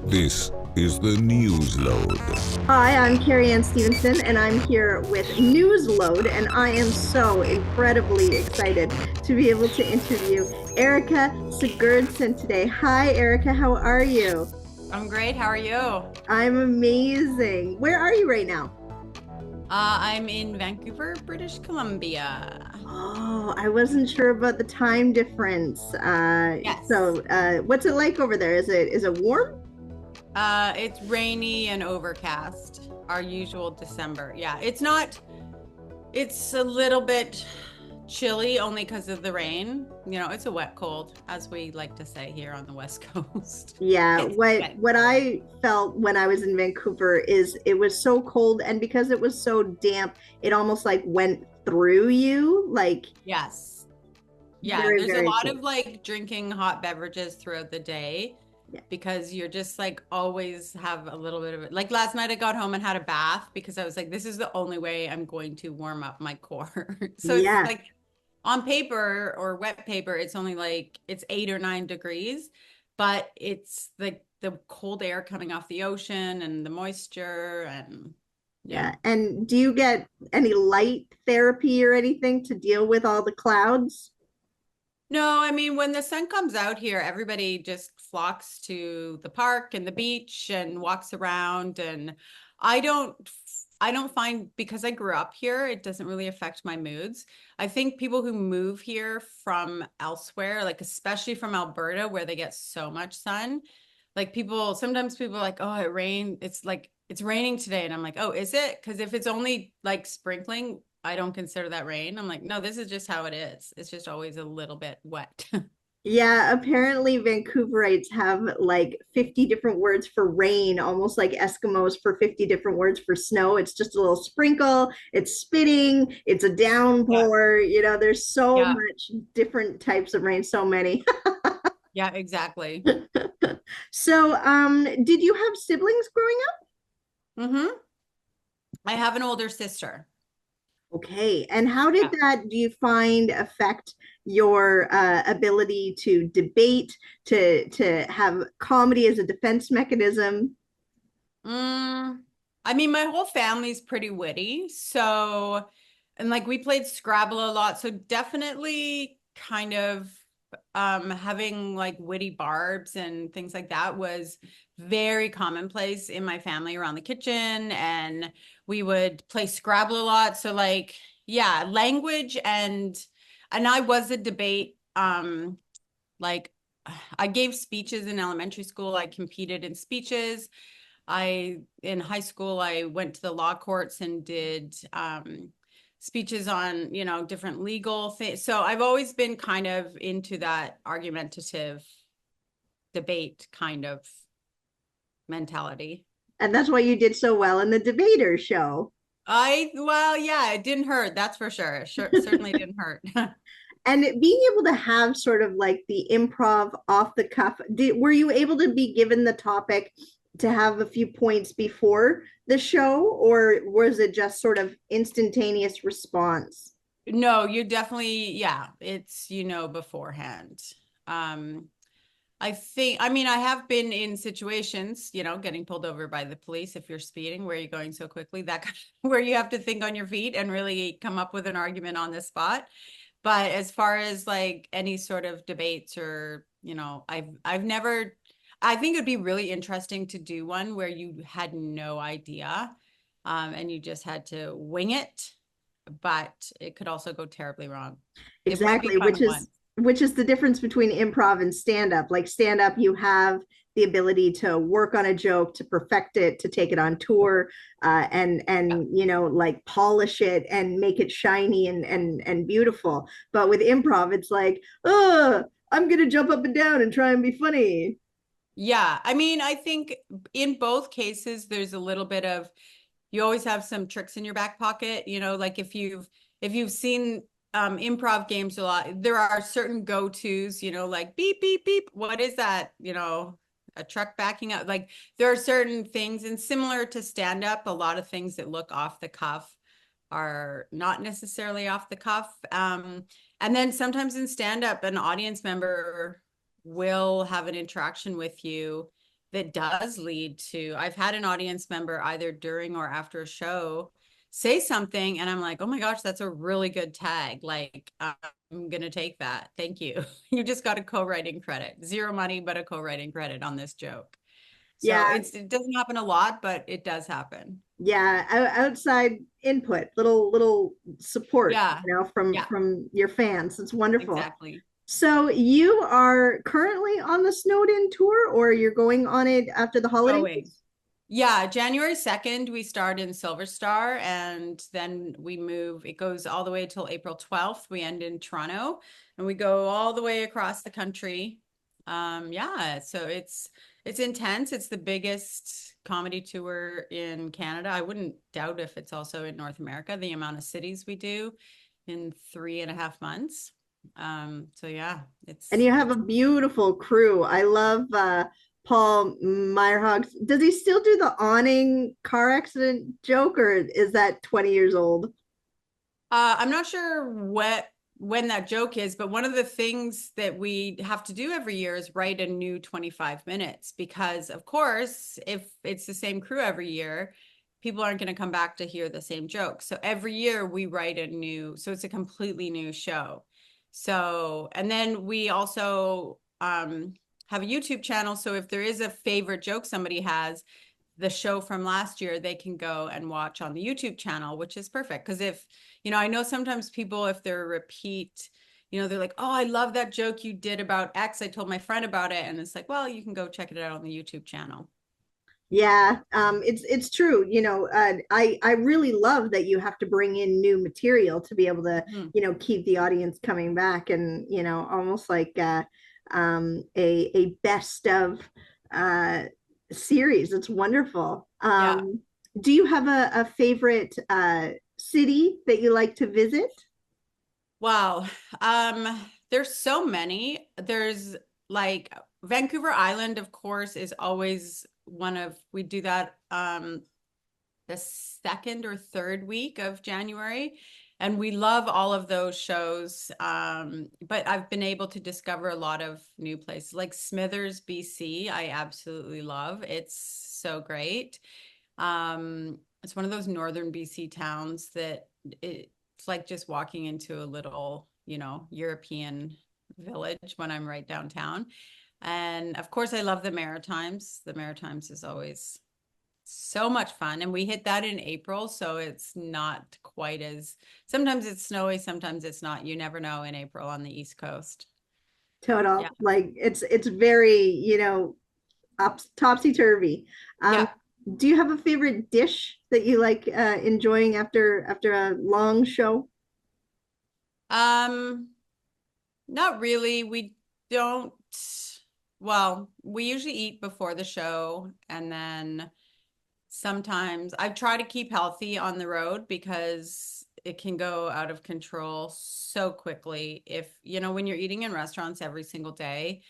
This is the Newsload. Hi, I'm Carrie Anne Stevenson, and I'm here with Newsload, and I am so incredibly excited to be able to interview Erica Sigurdson today. Hi, Erica, how are you? I'm great. How are you? I'm amazing. Where are you right now? I'm in Vancouver, British Columbia. Oh, I wasn't sure about the time difference. Yes. What's it like over there? Is it warm? It's rainy and overcast. Our usual December. Yeah, it's not, it's a little bit chilly only because of the rain. You know, it's a wet cold, as we like to say here on the West Coast. Yeah, It's what wet what cold. I felt when I was in Vancouver is it was so cold, and because it was so damp, it almost like went through you, like Yes. Yeah, very, there's a very lot cold. of like drinking hot beverages throughout the day Yeah. because you're just like always have a little bit of it. Like last night I got home and had a bath because I was like, this is the only way I'm going to warm up my core. So it's Yeah. like on paper or wet paper, it's only like it's 8 or 9 degrees, but it's like the cold air coming off the ocean and the moisture and yeah. Yeah. And do you get any light therapy or anything to deal with all the clouds? No, I mean, when the sun comes out here, everybody just flocks to the park and the beach and walks around. And I don't, I don't find because I grew up here, it doesn't really affect my moods. I think people who move here from elsewhere, like especially from Alberta, where they get so much sun, like people, sometimes people are like, oh, it rained. It's like, it's raining today. And I'm like, oh, is it? Because if it's only like sprinkling, I don't consider that rain. I'm like, no, this is just how it is. It's just always a little bit wet. Yeah, apparently Vancouverites have like 50 different words for rain, almost like Eskimos for 50 different words for snow. It's just a little sprinkle, it's spitting, it's a Yeah. downpour. There's so Yeah. much different types of rain, so many. Yeah, exactly. So, did you have siblings growing up? Hmm. I have an older sister. Okay. And how did Yeah. that, do you find, affect your ability to debate, to have comedy as a defense mechanism? Mm, I mean, my whole family's pretty witty. So, and like we played Scrabble a lot. So definitely kind of having like witty barbs and things like that was very commonplace in my family around the kitchen. And we would play Scrabble a lot. So like, yeah, language and I was a debate like I gave speeches in elementary school. I competed in speeches. In high school, I went to the law courts and did speeches on, you know, different legal things. So I've always been kind of into that argumentative debate kind of mentality. And that's why you did so well in the debater show. Well, yeah, it didn't hurt. That's for sure. Sure, certainly didn't hurt. And being able to have sort of like the improv off the cuff, were you able to be given the topic to have a few points before the show, or was it just sort of instantaneous response? No, you definitely, yeah, it's, you know, beforehand. Um, I mean, I have been in situations, you know, getting pulled over by the police if you're speeding, where you're going so quickly, that kind of, where you have to think on your feet and really come up with an argument on the spot. But as far as like any sort of debates or, you know, I've never, I think it'd be really interesting to do one where you had no idea, and you just had to wing it, but it could also go terribly wrong. It might be Exactly, fun which is once. which is the difference between improv and stand up. Like stand up, you have the ability to work on a joke, to perfect it, to take it on tour, Yeah. and like polish it and make it shiny and beautiful. But with improv, it's like, oh, I'm gonna jump up and down and try and be funny. Yeah, I mean, I think in both cases, there's a little bit of you always have some tricks in your back pocket. You know, like if you've seen improv games a lot, there are certain go-tos. You know, like beep beep beep. What is that? You know, a truck backing up. Like there are certain things, and similar to stand-up, a lot of things that look off the cuff are not necessarily off the cuff. And then sometimes in stand-up, an audience member will have an interaction with you that does lead to, I've had an audience member either during or after a show say something and I'm like, oh my gosh, that's a really good tag. Like, I'm going to take that. Thank you. You just got a co-writing credit. Zero money, but a co-writing credit on this joke. So Yeah. it doesn't happen a lot, but it does happen. Yeah, outside input, little support, Yeah. Yeah, from your fans. It's wonderful. exactly. So you are currently on the Snowed-In tour, or you're going on it after the holidays? Going. Yeah, January 2nd, we start in Silver Star and then we move, it goes all the way till April 12th. We end in Toronto and we go all the way across the country. Yeah, so it's intense. It's the biggest comedy tour in Canada. I wouldn't doubt if it's also in North America, the amount of cities we do in 3.5 months. So yeah, And you have a beautiful crew. I love Paul Meyerhog. Does he still do the awning car accident joke, or is that 20 years old? I'm not sure when that joke is, but one of the things that we have to do every year is write a new 25 minutes because, of course, if it's the same crew every year, people aren't going to come back to hear the same joke. So every year we write so it's a completely new show. So, and then we also have a YouTube channel. So if there is a favorite joke somebody has, the show from last year, they can go and watch on the YouTube channel, which is perfect. Because if, I know sometimes people, if they're repeat, they're like, oh, I love that joke you did about X. I told my friend about it. And it's like, well, you can go check it out on the YouTube channel. Yeah, it's true. I really love that you have to bring in new material to be able to, keep the audience coming back, and almost like a best of series. It's wonderful. Yeah. Do you have a favorite city that you like to visit? Wow. There's so many. There's like Vancouver Island, of course, is always we do that the second or third week of January. And we love all of those shows. But I've been able to discover a lot of new places like Smithers, BC. I absolutely love. It's so great. It's one of those northern BC towns that it's like just walking into a little, European village when I'm right downtown. And of course, I love the Maritimes. The Maritimes is always so much fun. And we hit that in April. So it's not quite sometimes it's snowy, sometimes it's not. You never know in April on the East Coast. Total. Yeah. Like it's very, topsy-turvy. Yeah. Do you have a favorite dish that you like enjoying after a long show? Not really. We don't, well, we usually eat before the show and then sometimes I try to keep healthy on the road because it can go out of control so quickly. If, when you're eating in restaurants every single day,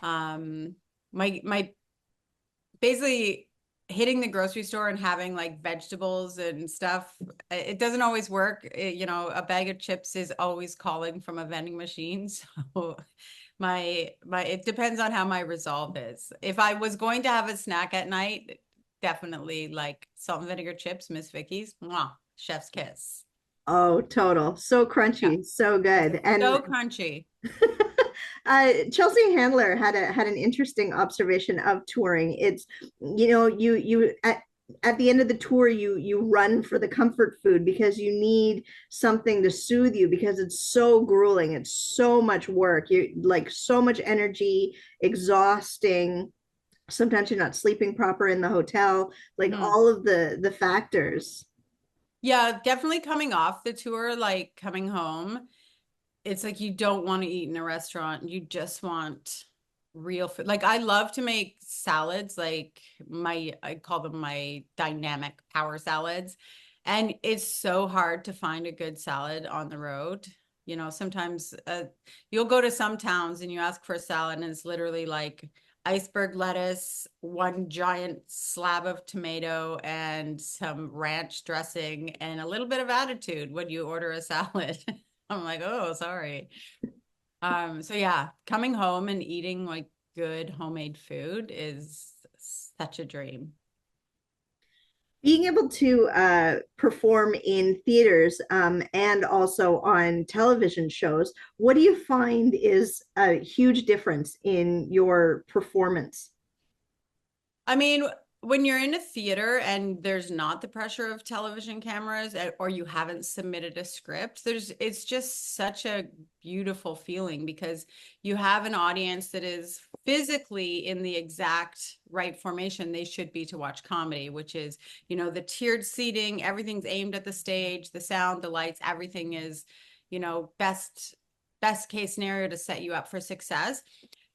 my basically hitting the grocery store and having like vegetables and stuff, it doesn't always work. A bag of chips is always calling from a vending machine. So it depends on how my resolve is. If I was going to have a snack at night, definitely like salt and vinegar chips, Miss Vicky's, mwah, chef's kiss. Oh, total. So Yeah. crunchy, so good. And So crunchy. Chelsea Handler had an interesting observation of touring. It's, you at the end of the tour, you run for the comfort food because you need something to soothe you because it's so grueling. It's so much work. You like so much energy, exhausting. Sometimes you're not sleeping proper in the hotel, like all of the factors. Yeah, definitely coming off the tour, like coming home, it's like you don't want to eat in a restaurant. You just want real food. Like I love to make salads, like I call them my dynamic power salads. And it's so hard to find a good salad on the road. Sometimes you'll go to some towns and you ask for a salad and it's literally like iceberg lettuce, one giant slab of tomato and some ranch dressing and a little bit of attitude when you order a salad. I'm like, oh, sorry. So yeah, coming home and eating like good homemade food is such a dream. Being able to perform in theaters and also on television shows, what do you find is a huge difference in your performance? I mean, when you're in a theater and there's not the pressure of television cameras or you haven't submitted a script, it's just such a beautiful feeling because you have an audience that is physically in the exact right formation they should be to watch comedy, which is, the tiered seating, everything's aimed at the stage, the sound, the lights, everything is, best case scenario to set you up for success.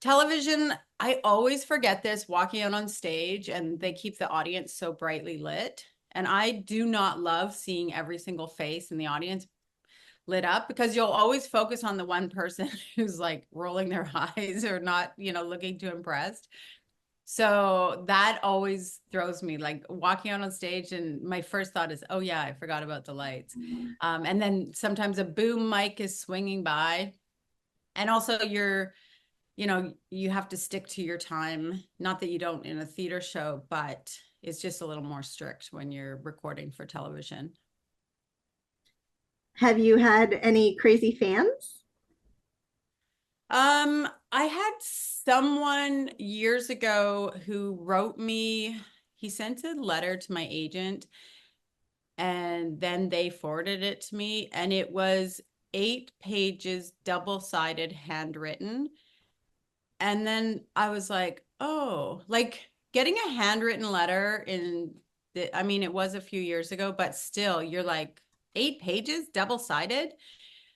Television, I always forget this walking out on stage and they keep the audience so brightly lit. And I do not love seeing every single face in the audience lit up because you'll always focus on the one person who's like rolling their eyes or not, looking too impressed. So that always throws me, like walking out on stage and my first thought is, oh yeah, I forgot about the lights. And then sometimes a boom mic is swinging by. And also you have to stick to your time. Not that you don't in a theater show, but it's just a little more strict when you're recording for television. Have you had any crazy fans? I had someone years ago who wrote me, he sent a letter to my agent and then they forwarded it to me and it was 8 pages, double-sided, handwritten. And then I was like, oh, like getting a handwritten letter it was a few years ago, but still you're like 8 pages, double-sided.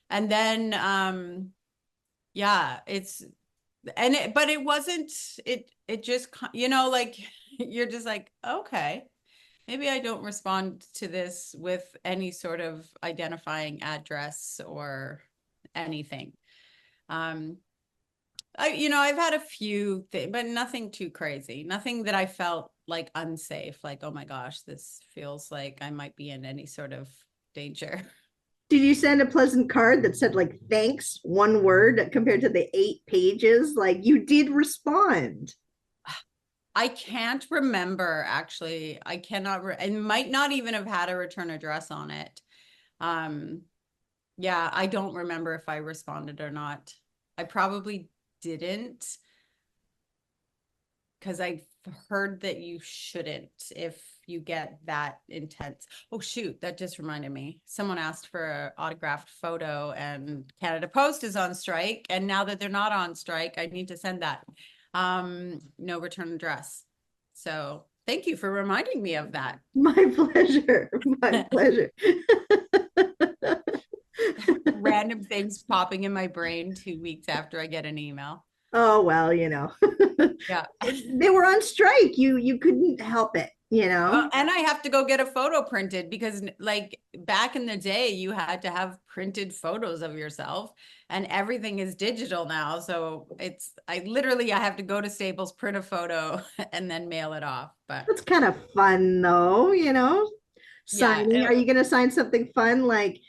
And then, yeah, but it wasn't, it just, like you're just like, okay, maybe I don't respond to this with any sort of identifying address or anything. I've had a few things, but nothing too crazy. Nothing that I felt like unsafe. Like, oh my gosh, this feels like I might be in any sort of danger. Did you send a pleasant card that said like thanks, one word compared to the 8 pages? Like you did respond. I can't remember actually. I cannot. I might not even have had a return address on it. Yeah, I don't remember if I responded or not. I probably didn't because I've heard that you shouldn't if you get that intense. Oh shoot, that just reminded me. Someone asked for an autographed photo and Canada Post is on strike. And now that they're not on strike, I need to send that. No return address. So thank you for reminding me of that. My pleasure. My pleasure. Random things popping in my brain 2 weeks after I get an email. Oh well, Yeah. they were on strike. You couldn't help it, And I have to go get a photo printed because like back in the day, you had to have printed photos of yourself and everything is digital now. So I have to go to Staples, print a photo and then mail it off. But That's kind of fun though, signing. yeah, Are you going to sign something fun like,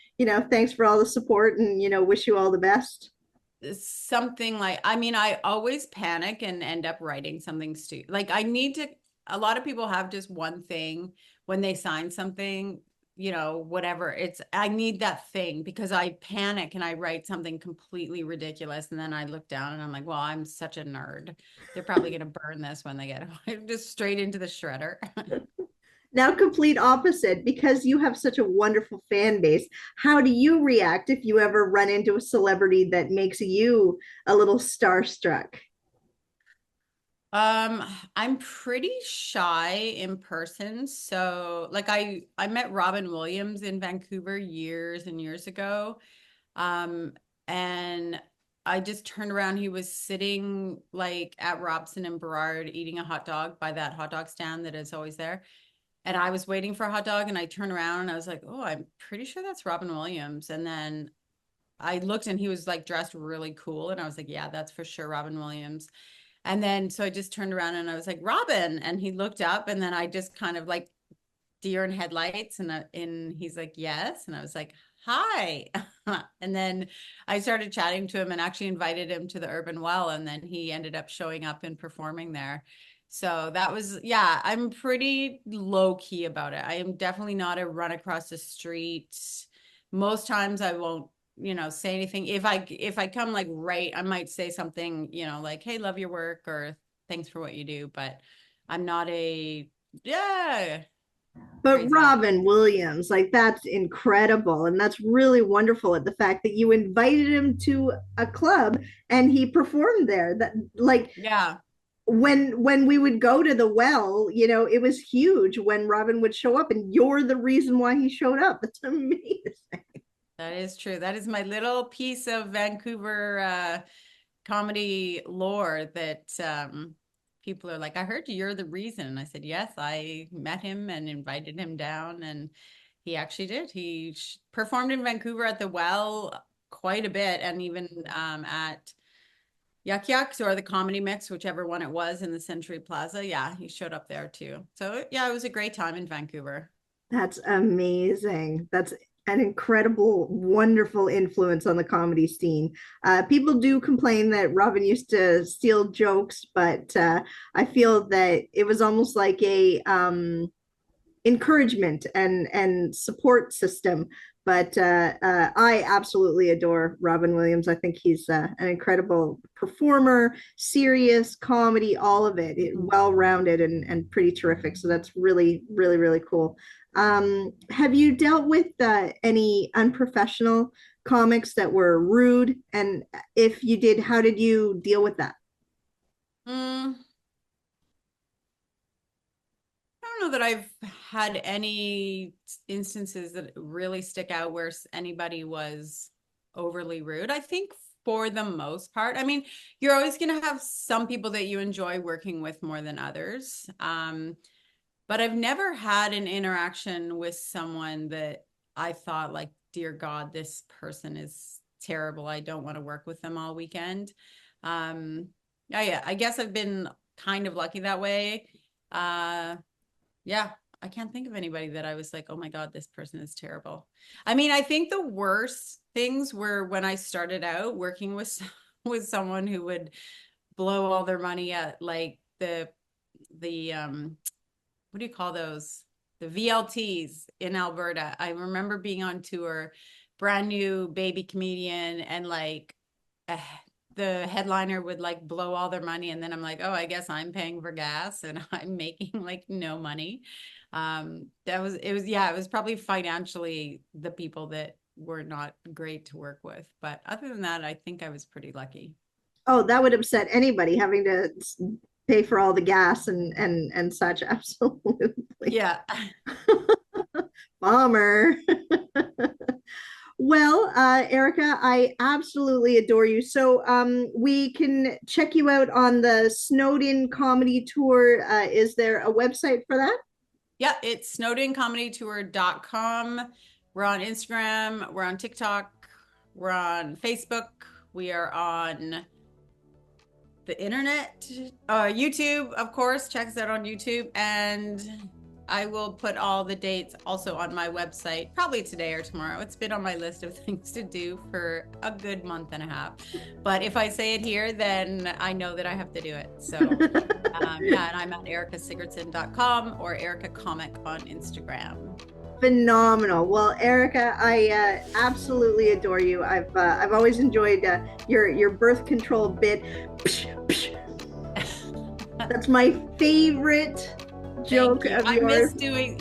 thanks for all the support and, wish you all the best? something like, I always panic and end up writing something stupid. Like a lot of people have just one thing when they sign something, whatever. I need that thing because I panic and I write something completely ridiculous. And then I look down and I'm like, well, I'm such a nerd. They're probably going to burn this when they get it just straight into the shredder. Now, complete opposite, because you have such a wonderful fan base. How do you react if you ever run into a celebrity that makes you a little starstruck? I'm pretty shy in person. So like I met Robin Williams in Vancouver years and years ago. And I just turned around. He was sitting like at Robson and Burrard eating a hot dog by that hot dog stand that is always there. And I was waiting for a hot dog and I turned around and I was like, oh, I'm pretty sure that's Robin Williams. And then I looked and he was like dressed really cool. And I was like, yeah, that's for sure Robin Williams. And then so I just turned around and I was like, Robin. And he looked up and then I just kind of like deer in headlights. And he's like, yes. And I was like, hi. And then I started chatting to him and actually invited him to the Urban Well. And then he ended up showing up and performing there. So that was, yeah, I'm pretty low key about it. I am definitely not a run across the street. Most times I won't, say anything. If I come like right, I might say something, like, hey, love your work or thanks for what you do. But I'm not yeah. But Crazy. Robin Williams, like that's incredible. And that's really wonderful at the fact that you invited him to a club and he performed there. That like Yeah. when we would go to the well, it was huge when Robin would show up and you're the reason why he showed up. That's amazing. That is true. That is my little piece of Vancouver comedy lore that people are like, I heard you're the reason. And I said, yes, I met him and invited him down. And he actually did. He performed in Vancouver at the Well quite a bit. And even at Yuck Yucks or the Comedy Mix, whichever one it was in the Century Plaza. Yeah, he showed up there too. So yeah, it was a great time in Vancouver. That's amazing. That's an incredible, wonderful influence on the comedy scene. People do complain that Robin used to steal jokes, but I feel that it was almost like a encouragement and support system. But I absolutely adore Robin Williams. I think he's an incredible performer, serious comedy, all of it, well-rounded and pretty terrific. So that's really, really, really cool. Have you dealt with any unprofessional comics that were rude? And if you did, how did you deal with that? I don't know that I've had any instances that really stick out where anybody was overly rude. I think for the most part, I mean, you're always going to have some people that you enjoy working with more than others. But I've never had an interaction with someone that I thought like, dear God, this person is terrible. I don't want to work with them all weekend. Yeah, I guess I've been kind of lucky that way. Yeah, I can't think of anybody that I was like, oh my God, this person is terrible. I mean, I think the worst things were when I started out working with someone who would blow all their money at like the what do you call those? The VLTs in Alberta. I remember being on tour, brand new baby comedian, and like the headliner would like blow all their money. And then I'm like, oh, I guess I'm paying for gas and I'm making like no money. It was probably financially the people that were not great to work with. But other than that, I think I was pretty lucky. Oh, that would upset anybody having to pay for all the gas and such. Absolutely. Yeah. Bummer. Well, Erica, I absolutely adore you. So we can check you out on the Snowed-In Comedy Tour. Is there a website for that? Yeah, it's snowedincomedytour.com. We're on Instagram. We're on TikTok. We're on Facebook. We are on the internet, YouTube, of course. Check us out on YouTube. And I will put all the dates also on my website, probably today or tomorrow. It's been on my list of things to do for a good month and a half. But if I say it here, then I know that I have to do it. So yeah, and I'm at ericasigurdson.com or Erica Comic on Instagram. Phenomenal. Well, Erica, I absolutely adore you. I've always enjoyed your birth control bit. That's my favorite joke of I yours.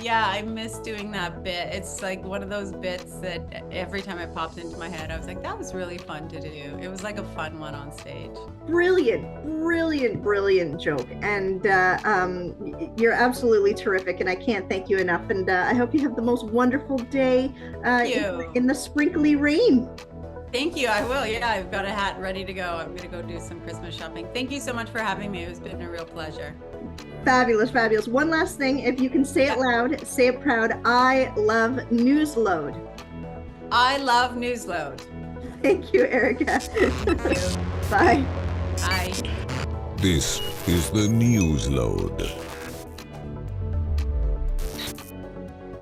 I miss doing that bit. It's like one of those bits that every time it pops into my head, I was like, that was really fun to do. It was like a fun one on stage. Brilliant, brilliant, brilliant joke. And you're absolutely terrific. And I can't thank you enough. And I hope you have the most wonderful day in the sprinkly rain. Thank you. I will. Yeah, I've got a hat ready to go. I'm going to go do some Christmas shopping. Thank you so much for having me. It's been a real pleasure. Fabulous, fabulous. One last thing. If you can say it loud, say it proud. I love Newsload. I love Newsload. Thank you, Erica. Thank you. Bye. Bye. This is the Newsload.